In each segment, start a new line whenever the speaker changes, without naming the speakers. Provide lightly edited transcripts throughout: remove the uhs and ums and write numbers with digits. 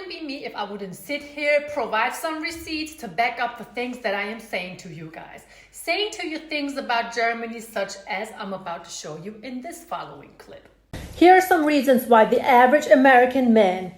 wouldn't be me if I wouldn't sit here, provide some receipts to back up the things that I am saying to you guys. Saying to you things about Germany such as I'm about to show you in this following clip. Here are some reasons why the average American man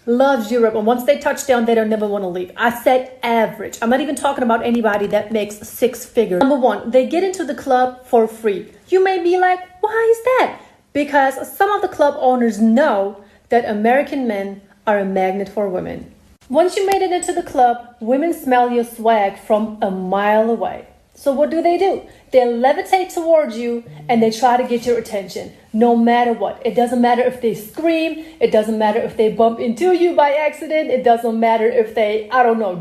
loves Europe, and once they touch down, they don't never want to leave. I said average. I'm not even talking about anybody that makes six figures. Number one, they get into the club for free. You may be like, why is that? Because some of the club owners know that American men are a magnet for women. Once you made it into the club, women smell your swag from a mile away. So what do? They levitate towards you and they try to get your attention no matter what. It doesn't matter if they scream. It doesn't matter if they bump into you by accident. It doesn't matter if they,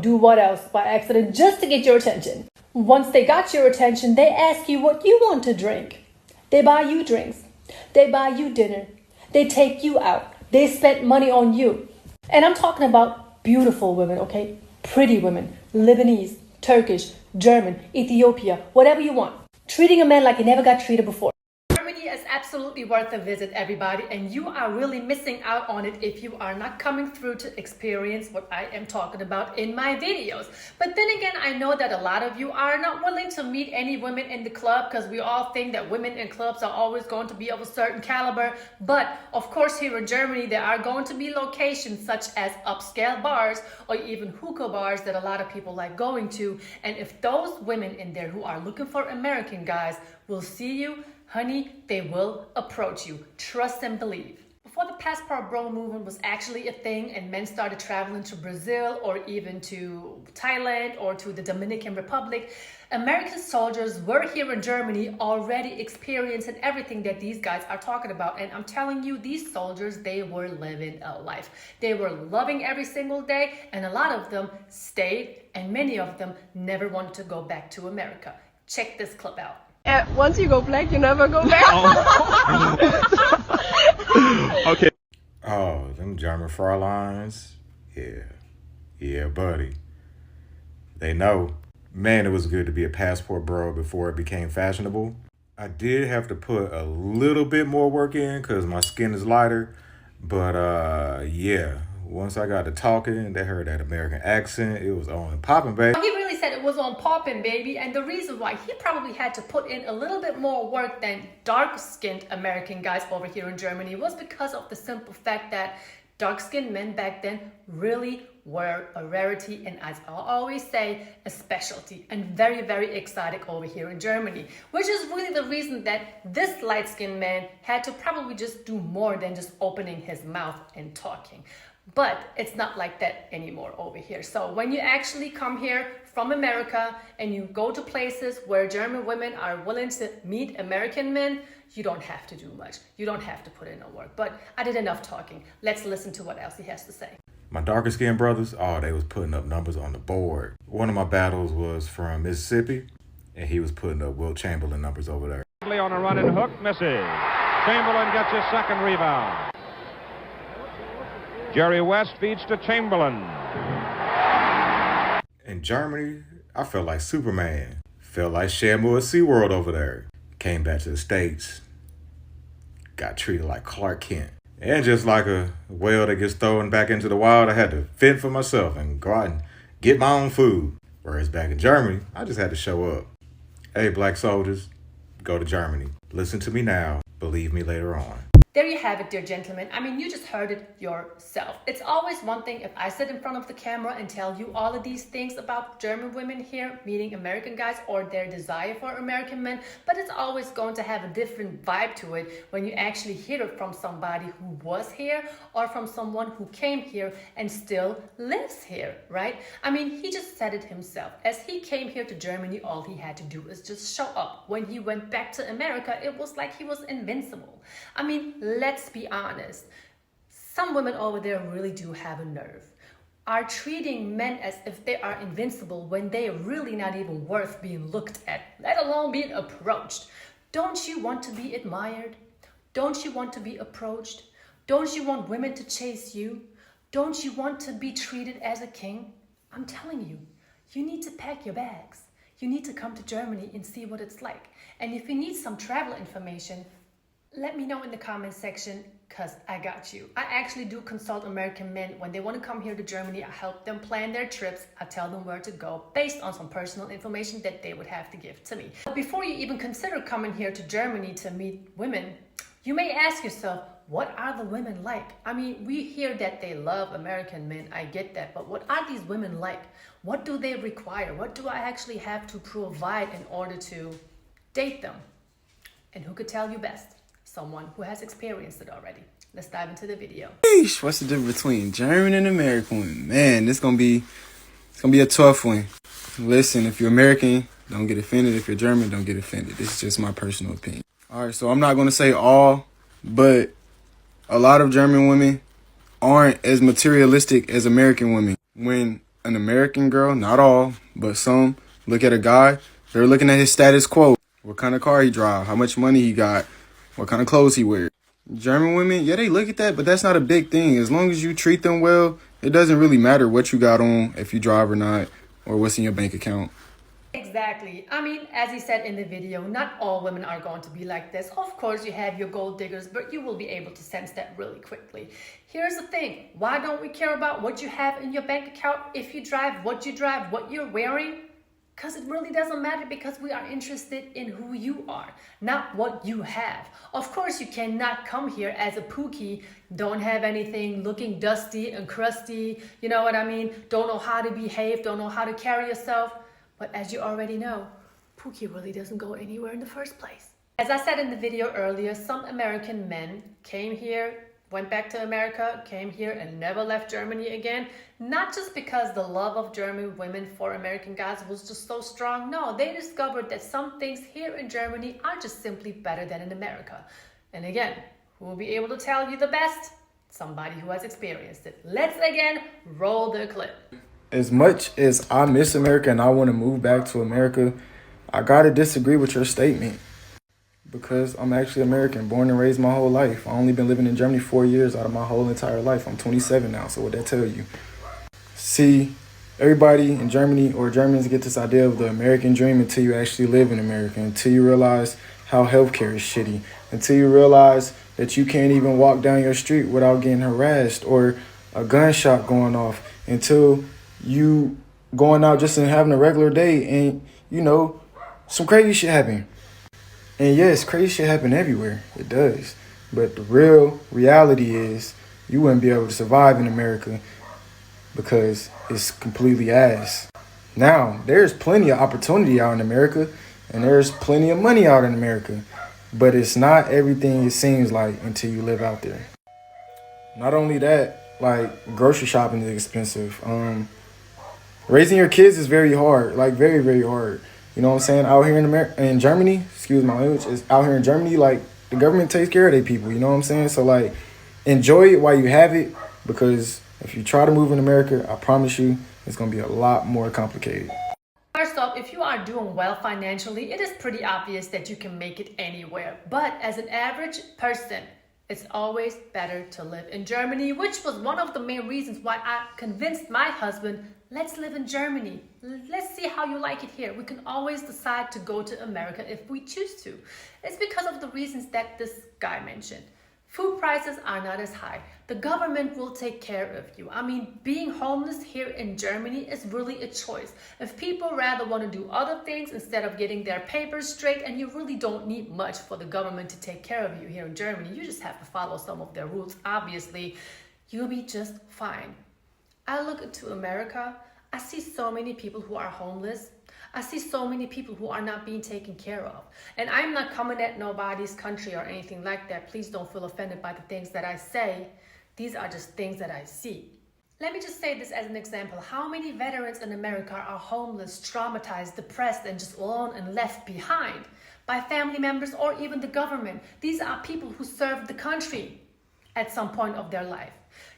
do what else by accident just to get your attention. Once they got your attention, they ask you what you want to drink. They buy you drinks. They buy you dinner. They take you out. They spend money on you. And I'm talking about beautiful women, okay? Pretty women, Lebanese, Turkish, German, Ethiopia, whatever you want. Treating a man like he never got treated before. Germany is absolutely worth a visit, everybody, and you are really missing out on it if you are not coming through to experience what I am talking about in my videos. But then again, I know that a lot of you are not willing to meet any women in the club because we all think that women in clubs are always going to be of a certain caliber. But of course, here in Germany, there are going to be locations such as upscale bars or even hookah bars that a lot of people like going to. And if those women in there who are looking for American guys will see you, honey, they will approach you. Trust and believe. Before the passport bro movement was actually a thing and men started traveling to Brazil or even to Thailand or to the Dominican Republic, American soldiers were here in Germany already experiencing everything that these guys are talking about. And I'm telling you, these soldiers, they were living a life. They were loving every single day, and a lot of them stayed and many of them never wanted to go back to America. Check this clip out.
Once you go black, you never go back.
Okay. Oh, them German Fräuleins. Yeah, buddy. They know. Man, it was good to be a passport bro before it became fashionable. I did have to put a little bit more work in because my skin is lighter. But yeah, once I got to talking, they heard that American accent. It was on and popping, baby.
He really said it was on popping, baby. And the reason why he probably had to put in a little bit more work than dark-skinned American guys over here in Germany was because of the simple fact that dark-skinned men back then really were a rarity, and as I always say, a specialty, and very, very exotic over here in Germany, which is really the reason that this light-skinned man had to probably just do more than just opening his mouth and talking. But it's not like that anymore over here. So when you actually come here from America and you go to places where German women are willing to meet American men, you don't have to do much. You don't have to put in no work. But I did enough talking. Let's listen to what else he has to say.
My darker skinned brothers, they was putting up numbers on the board. One of my battles was from Mississippi, and he was putting up Wilt Chamberlain numbers over there.
On a run and hook, misses. Chamberlain gets his second rebound. Jerry West feeds to Chamberlain.
In Germany, I felt like Superman. Felt like Shamu at SeaWorld over there. Came back to the States. Got treated like Clark Kent. And just like a whale that gets thrown back into the wild, I had to fend for myself and go out and get my own food. Whereas back in Germany, I just had to show up. Hey, black soldiers, go to Germany. Listen to me now. Believe me later on.
There you have it, dear gentlemen. I mean, you just heard it yourself. It's always one thing if I sit in front of the camera and tell you all of these things about German women here meeting American guys or their desire for American men, but it's always going to have a different vibe to it when you actually hear it from somebody who was here or from someone who came here and still lives here, right? I mean, he just said it himself. As he came here to Germany, all he had to do is just show up. When he went back to America, it was like he was invincible. I mean, let's be honest. Some women over there really do have a nerve. Are treating men as if they are invincible when they are really not even worth being looked at, let alone being approached. Don't you want to be admired? Don't you want to be approached? Don't you want women to chase you? Don't you want to be treated as a king? I'm telling you, you need to pack your bags. You need to come to Germany and see what it's like. And if you need some travel information, Let me know in the comment section, because I got you. I actually do consult American men when they want to come here to Germany. I help them plan their trips. I tell them where to go based on some personal information that they would have to give to me. But before you even consider coming here to Germany to meet women, you may ask yourself, what are the women like? I mean, we hear that they love American men. I get that. But what are these women like? What do they require? What do I actually have to provide in order to date them? And who could tell you best? Someone who has experienced it already. Let's dive into the video.
Sheesh, what's the difference between German and American women? Man, it's gonna be a tough one. Listen, if you're American, don't get offended. If you're German, don't get offended. This is just my personal opinion. All right, so I'm not gonna say all, but a lot of German women aren't as materialistic as American women. When an American girl, not all, but some, look at a guy, they're looking at his status quo. What kind of car he drive, how much money he got, what kind of clothes he wears. German women, yeah, they look at that, but that's not a big thing. As long as you treat them well, it doesn't really matter what you got on, if you drive or not, or what's in your bank account.
Exactly. I mean, as he said in the video, not all women are going to be like this. Of course, you have your gold diggers, but you will be able to sense that really quickly. Here's the thing. Why don't we care about what you have in your bank account, if you drive, what you're wearing? Because it really doesn't matter, because we are interested in who you are, not what you have. Of course, you cannot come here as a Pookie, don't have anything, looking dusty and crusty, you know what I mean? Don't know how to behave, don't know how to carry yourself. But as you already know, Pookie really doesn't go anywhere in the first place. As I said in the video earlier, some American men came here, went back to America, came here and never left Germany again. Not just because the love of German women for American guys was just so strong. No, they discovered that some things here in Germany are just simply better than in America. And again, who will be able to tell you the best? Somebody who has experienced it. Let's again roll the clip.
As much as I miss America and I want to move back to America, I gotta disagree with your statement. Because I'm actually American, born and raised my whole life. I've only been living in Germany 4 years out of my whole entire life. I'm 27 now, so what that tell you? See, everybody in Germany or Germans get this idea of the American dream until you actually live in America, until you realize how healthcare is shitty, until you realize that you can't even walk down your street without getting harassed or a gunshot going off, until you going out just and having a regular day and, you know, some crazy shit happen. And yes, crazy shit happen everywhere. It does. But the real reality is you wouldn't be able to survive in America because it's completely ass. Now, there's plenty of opportunity out in America and there's plenty of money out in America. But it's not everything it seems like until you live out there. Not only that, like, grocery shopping is expensive. Raising your kids is very hard, like very, very hard. You know what I'm saying? Out here in Germany, excuse my language, is out here in Germany, like, the government takes care of their people, you know what I'm saying? So, like, enjoy it while you have it, because if you try to move in America, I promise you, it's going to be a lot more complicated.
First off, if you are doing well financially, it is pretty obvious that you can make it anywhere. But as an average person, it's always better to live in Germany, which was one of the main reasons why I convinced my husband, let's live in Germany. Let's see how you like it here. We can always decide to go to America if we choose to. It's because of the reasons that this guy mentioned. Food prices are not as high. The government will take care of you. I mean, being homeless here in Germany is really a choice. If people rather want to do other things instead of getting their papers straight, and you really don't need much for the government to take care of you here in Germany, you just have to follow some of their rules. Obviously, you'll be just fine. I look to America, I see so many people who are homeless. I see so many people who are not being taken care of. And I'm not coming at nobody's country or anything like that. Please don't feel offended by the things that I say. These are just things that I see. Let me just say this as an example. How many veterans in America are homeless, traumatized, depressed, and just alone and left behind by family members or even the government? These are people who served the country at some point of their life.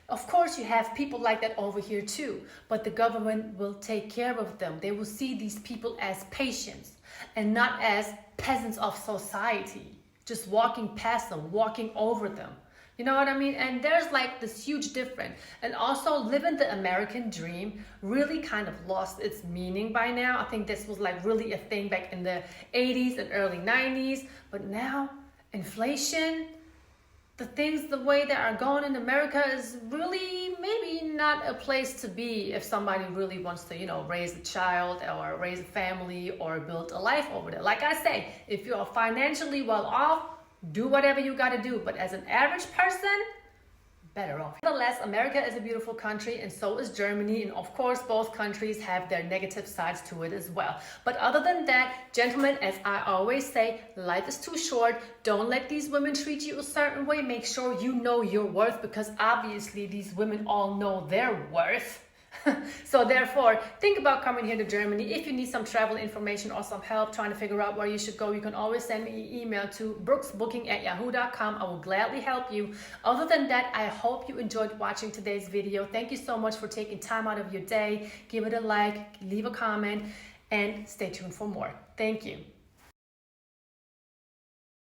Of course, you have people like that over here too, but the government will take care of them. They will see these people as patients and not as peasants of society, just walking past them, walking over them. You know what I mean? And there's like this huge difference. And also, living the American dream really kind of lost its meaning by now. I think this was like really a thing back in the 80s and early 90s, but now inflation, the things the way that are going in America is really maybe not a place to be if somebody really wants to, raise a child or raise a family or build a life over there. Like I say, if you're financially well off, do whatever you got to do. But as an average person, better off. Nevertheless, America is a beautiful country, and so is Germany, and of course both countries have their negative sides to it as well. But other than that, gentlemen, as I always say, life is too short. Don't let these women treat you a certain way. Make sure you know your worth, because obviously these women all know their worth. So therefore, think about coming here to Germany. If you need some travel information or some help trying to figure out where you should go, you can always send me an email to brooksbooking@yahoo.com. I will gladly help you. Other than that, I hope you enjoyed watching today's video. Thank you so much for taking time out of your day. Give it a like, leave a comment, and stay tuned for more. Thank you.